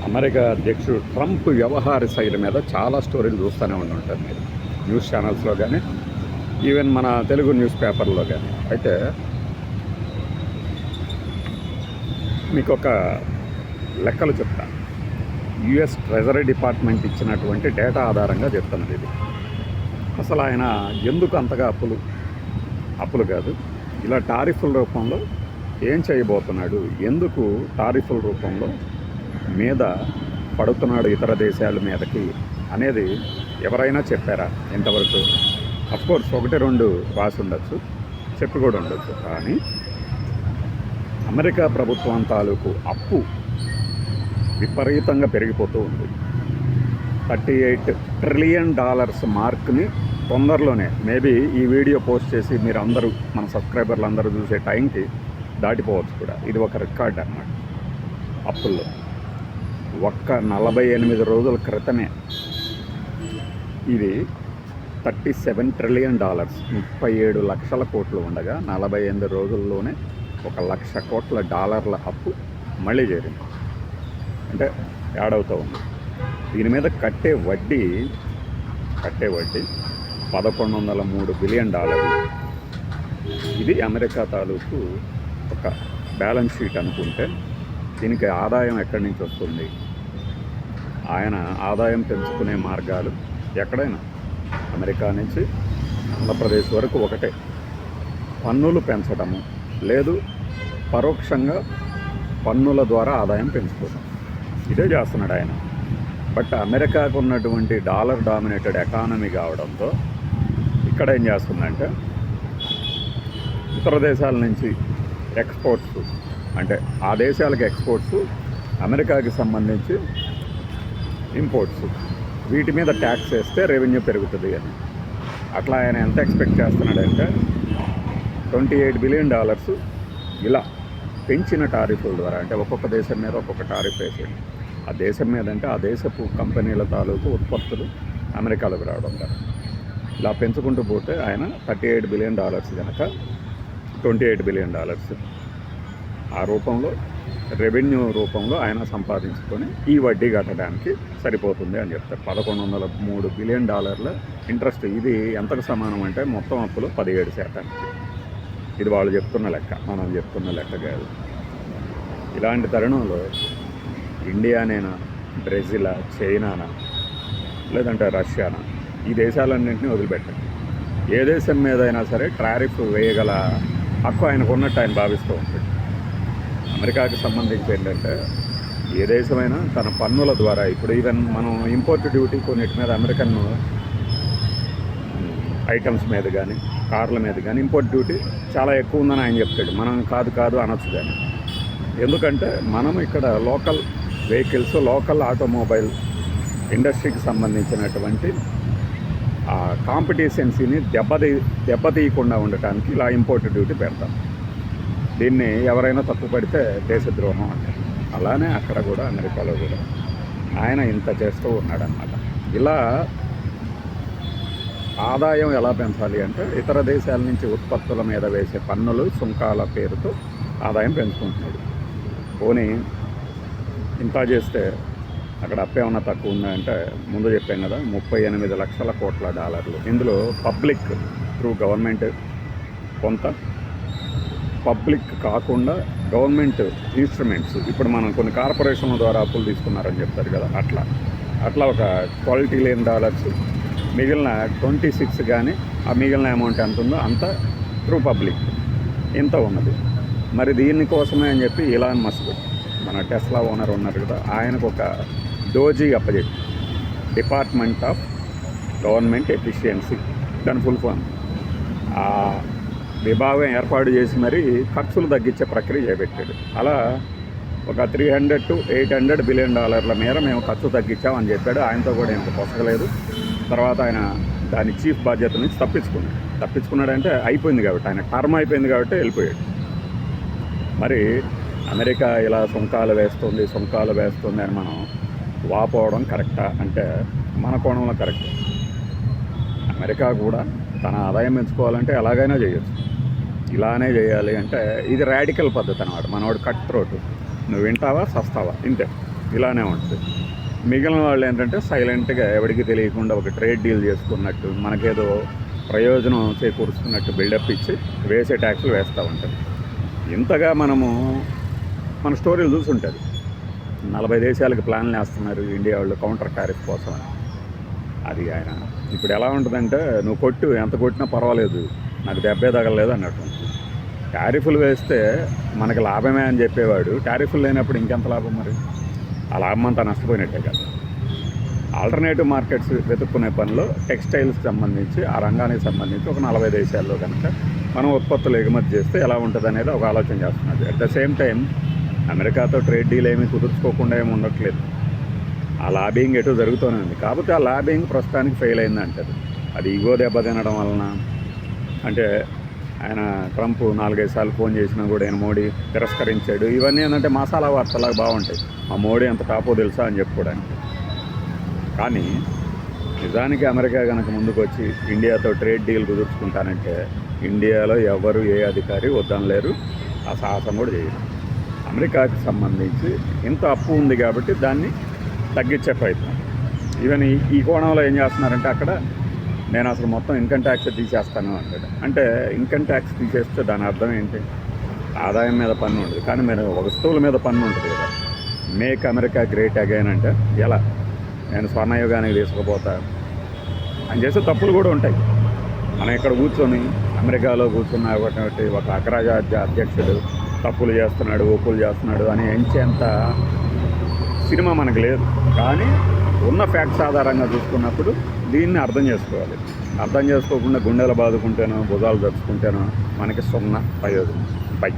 America అధ్యక్షుడు Trump వ్యవహార శైలి మీద చాలా స్టోరీలు చూస్తూనే ఉంటారు మీరు న్యూస్ ఛానల్స్లో కానీ ఈవెన్ మన తెలుగు న్యూస్ పేపర్లో కానీ. అయితే మీకు ఒక లెక్కలు చెప్తా. యుఎస్ ట్రెజరీ డిపార్ట్మెంట్ ఇచ్చినటువంటి డేటా ఆధారంగా చెప్తున్నది ఇది. అసలు ఆయన ఎందుకు అంతగా అప్పులు కాదు, ఇలా టారిఫ్ల రూపంలో ఏం చేయబోతున్నాడు, ఎందుకు టారిఫ్ల రూపంలో మీద పడుతున్నాడు ఇతర దేశాల మీదకి అనేది ఎవరైనా చెప్పారా ఇంతవరకు? అఫ్కోర్స్ ఒకటి రెండు రాసి ఉండొచ్చు, చెప్పి కూడా ఉండొచ్చు. కానీ అమెరికా ప్రభుత్వం తాలూకు అప్పు విపరీతంగా పెరిగిపోతూ ఉంది. $38 ట్రిలియన్ మార్క్ని తొందరలోనే మేబీ ఈ వీడియో పోస్ట్ చేసి మీరు అందరూ మన సబ్స్క్రైబర్లు అందరూ చూసే టైంకి దాటిపోవచ్చు కూడా. ఇది ఒక రికార్డ్ అన్నమాట అప్పుల్లో. ఒక్క 48 రోజుల క్రితమే ఇది $37 ట్రిలియన్ 37 లక్షల కోట్లు ఉండగా 48 రోజుల్లోనే $1,00,000 కోట్ల అప్పు మళ్ళీ చేరింది. అంటే యాడ్ అవుతూ ఉంది. దీని మీద కట్టే వడ్డీ $1,103 బిలియన్. ఇది అమెరికా తాలూకు ఒక బ్యాలెన్స్ షీట్ అనుకుంటే దీనికి ఆదాయం ఎక్కడి నుంచి వస్తుంది? ఆయన ఆదాయం పెంచుకునే మార్గాలు ఎక్కడైనా అమెరికా నుంచి ఆంధ్రప్రదేశ్ వరకు ఒకటే, పన్నులు పెంచడము, లేదు పరోక్షంగా పన్నుల ద్వారా ఆదాయం పెంచుకోవడం. ఇదే చేస్తున్నాడు ఆయన. బట్ అమెరికాకు ఉన్నటువంటి డాలర్ డామినేటెడ్ ఎకానమీ కావడంతో ఇక్కడ ఏం చేస్తుందంటే ఇతర దేశాల నుంచి ఎక్స్పోర్ట్స్, అంటే ఆ దేశాలకు ఎక్స్పోర్ట్స్, అమెరికాకి సంబంధించి ఇంపోర్ట్స్, వీటి మీద ట్యాక్స్ వేస్తే రెవెన్యూ పెరుగుతుంది అని. అట్లా ఆయన ఎంత ఎక్స్పెక్ట్ చేస్తున్నాడంటే $28 బిలియన్ ఇలా పెంచిన టారిఫ్ల ద్వారా, అంటే ఒక్కొక్క దేశం మీద ఒక్కొక్క టారిఫ్ వేసేది. ఆ దేశం మీద అంటే ఆ దేశపు కంపెనీల తాలూకు ఉత్పత్తులు అమెరికాలోకి రావడం ద్వారా ఇలా పెంచుకుంటూ పోతే ఆయన $38 బిలియన్ కనుక $28 బిలియన్ ఆ రూపంలో రెవెన్యూ రూపంలో ఆయన సంపాదించుకొని ఈ వడ్డీ కట్టడానికి సరిపోతుంది అని చెప్తారు. $1,103 బిలియన్ ఇంట్రెస్ట్. ఇది ఎంతకు సమానం అంటే మొత్తం అప్పులు 17%. ఇది వాళ్ళు చెప్తున్న లెక్క, మనం చెప్తున్న లెక్క కాదు. ఇలాంటి తరుణంలో ఇండియానేనా, బ్రెజిలా, చైనానా, లేదంటే రష్యానా, ఈ దేశాలన్నింటినీ వదిలిపెట్టండి. ఏ దేశం మీద అయినా సరే టారిఫ్ వేయగల హక్కు ఆయనకు ఉన్నట్టు ఆయన భావిస్తూ ఉంటాడు. అమెరికాకి సంబంధించి ఏంటంటే ఏ దేశమైనా తన పన్నుల ద్వారా, ఇప్పుడు ఈవెన్ మనం ఇంపోర్ట్ డ్యూటీ కొన్నిటి మీద అమెరికన్ ఐటమ్స్ మీద కానీ కార్ల మీద కానీ ఇంపోర్ట్ డ్యూటీ చాలా ఎక్కువ ఉందని ఆయన చెప్తాడు. మనం కాదు అనొచ్చు. కానీ ఎందుకంటే మనం ఇక్కడ లోకల్ వెహికల్స్, లోకల్ ఆటోమొబైల్ ఇండస్ట్రీకి సంబంధించినటువంటి కాంపిటీషన్సీని దెబ్బతీయకుండా ఉండటానికి ఇలా ఇంపోర్ట్ డ్యూటీ పెడతాం. దీన్ని ఎవరైనా తప్పుపడితే దేశద్రోహం అంటారు. అలానే అక్కడ కూడా అమెరికాలో కూడా ఆయన ఇంత చేస్తూ ఉన్నాడన్నమాట. ఇలా ఆదాయం ఎలా పెంచాలి అంటే ఇతర దేశాల నుంచి ఉత్పత్తుల మీద వేసే పన్నులు, సుంకాల పేరుతో ఆదాయం పెంచుకుంటున్నాడు. పోనీ ఇంత చేస్తే అక్కడ అప్పేమన్నా తక్కువ ఉందంటే ముందు చెప్పాం కదా, $38 లక్షల కోట్ల. ఇందులో పబ్లిక్ త్రూ గవర్నమెంట్ కొంత, పబ్లిక్ కాకుండా గవర్నమెంట్ ఇన్స్ట్రుమెంట్స్, ఇప్పుడు మనం కొన్ని కార్పొరేషన్ల ద్వారా అప్పులు తీసుకున్నారని చెప్తారు కదా, అట్లా ఒక $12 ట్రిలియన్, మిగిలిన 26 కానీ ఆ మిగిలిన అమౌంట్ ఎంత ఉందో అంత త్రూ పబ్లిక్ ఇంత ఉన్నది. మరి దీనికోసమే అని చెప్పి ఇలాన్ మస్క్, మన టెస్లా ఓనర్ ఉన్నారు కదా, ఆయనకు ఒక డోజీ అప్పజెక్ట్, డిపార్ట్మెంట్ ఆఫ్ గవర్నమెంట్ ఎఫిషియన్సీ, దాని ఫుల్ ఫామ్, ఆ విభాగం ఏర్పాటు చేసి మరీ ఖర్చులు తగ్గించే ప్రక్రియ చేపట్టాడు. అలా ఒక $300 to $800 బిలియన్ మేర మేము ఖర్చు తగ్గించామని చెప్పాడు. ఆయనతో కూడా ఎంత పొసగలేదు. తర్వాత ఆయన దాని చీఫ్ బాధ్యత నుంచి తప్పించుకున్నాడంటే అయిపోయింది కాబట్టి, ఆయన టర్మ్ అయిపోయింది కాబట్టి వెళ్ళిపోయాడు. మరి అమెరికా ఇలా సుంకాలు వేస్తుంది అని మనం వాపోవడం కరెక్టా అంటే మన కోణంలో కరెక్ట్. అమెరికా కూడా తన ఆదాయం పెంచుకోవాలంటే ఎలాగైనా చేయొచ్చు. ఇలానే చేయాలి అంటే ఇది రాడికల్ పద్ధతి అన్నమాట. మనవాడు కట్ త్రోట్, నువ్వు వింటావా సస్తావా ఇంతే. ఇలానే ఉంటుంది. మిగిలిన వాళ్ళు ఏంటంటే సైలెంట్గా ఎవరికి తెలియకుండా ఒక ట్రేడ్ డీల్ చేసుకున్నట్టు, మనకేదో ప్రయోజనం చేకూరుస్తున్నట్టు బిల్డప్ ఇచ్చి వేసే ట్యాక్సులు వేస్తూ ఉంటారు. ఇంతగా మనము మన స్టోరీలు చూసుంటుంది. 40 దేశాలకు ప్లాన్లు వేస్తున్నారు ఇండియా వాళ్ళు కౌంటర్ టారిఫ్ కోసం అని. అది ఆయన ఇప్పుడు ఎలా ఉంటుందంటే, నువ్వు కొట్టు, ఎంత కొట్టినా పర్వాలేదు, నాకు దెబ్బే తగలలేదు అన్నట్టు. టారిఫ్లు వేస్తే మనకి లాభమే అని చెప్పేవాడు టారిఫ్లు లేనప్పుడు ఇంకెంత లాభం మరి? ఆ లాభం అంతా నష్టపోయినట్టే కదా. ఆల్టర్నేటివ్ మార్కెట్స్ వెతుక్కునే పనిలో టెక్స్టైల్స్కి సంబంధించి ఆ రంగానికి సంబంధించి ఒక 40 దేశాల్లో కనుక మనం ఉత్పత్తులు ఎగుమతి చేస్తే ఎలా ఉంటుంది అనేది ఒక ఆలోచన చేస్తున్నది. అట్ ద సేమ్ టైం అమెరికాతో ట్రేడ్ డీల్ ఏమీ కుదుర్చుకోకుండా ఏమి ఉండట్లేదు. ఆ లాబింగ్ ఎటు జరుగుతూనే ఉంది. కాకపోతే ఆ లాబింగ్ ప్రస్తుతానికి ఫెయిల్ అయింది అంటారు. అది ఈగో దెబ్బ తినడం వలన, అంటే ఆయన ట్రంప్ 4-5 సార్లు ఫోన్ చేసినా కూడా ఆయన మోడీ తిరస్కరించాడు. ఇవన్నీ ఏంటంటే మసాలా వార్తలాగా బాగుంటాయి. మా మోడీ ఎంత టాపో తెలుసా అని చెప్పుకోవడానికి. కానీ నిజానికి అమెరికా కనుక ముందుకు వచ్చి ఇండియాతో ట్రేడ్ డీల్ కుదుర్చుకుంటానంటే ఇండియాలో ఎవరు ఏ అధికారి వద్దనలేరు, ఆ సాహసం కూడా చేయరు. అమెరికాకి సంబంధించి ఇంత అప్పు ఉంది కాబట్టి దాన్ని తగ్గించే ప్రయత్నం. ఈవెన్ ఈ కోణంలో ఏం చేస్తున్నారంటే, అక్కడ నేను అసలు మొత్తం ఇన్కమ్ ట్యాక్స్ తీసేస్తాను అంటాడు. అంటే ఇన్కమ్ ట్యాక్స్ తీసేస్తే దాని అర్థం ఏంటి? ఆదాయం మీద పన్ను ఉంటుంది, కానీ మీరు వస్తువుల మీద పన్ను ఉంటుంది కదా. మేక్ అమెరికా గ్రేట్ అగైన్ అంటే ఎలా? నేను స్వర్ణయుగానికి తీసుకుపోతా అని చేసే తప్పులు కూడా ఉంటాయి. మనం ఇక్కడ కూర్చొని అమెరికాలో కూర్చున్న ఒక అగ్రరాజ్య అధ్యక్షుడు తప్పులు చేస్తున్నాడు, ఒప్పులు చేస్తున్నాడు అని ఎంచేంత సినిమా మనకు లేదు. కానీ ఉన్న ఫ్యాక్ట్స్ ఆధారంగా చూసుకున్నప్పుడు దీన్ని అర్థం చేసుకోవాలి. అర్థం చేసుకోకుండా గుండెలు బాదుకుంటేనో భుజాలు దర్చుకుంటేనో మనకి సున్నా ప్రయోజనం. బై.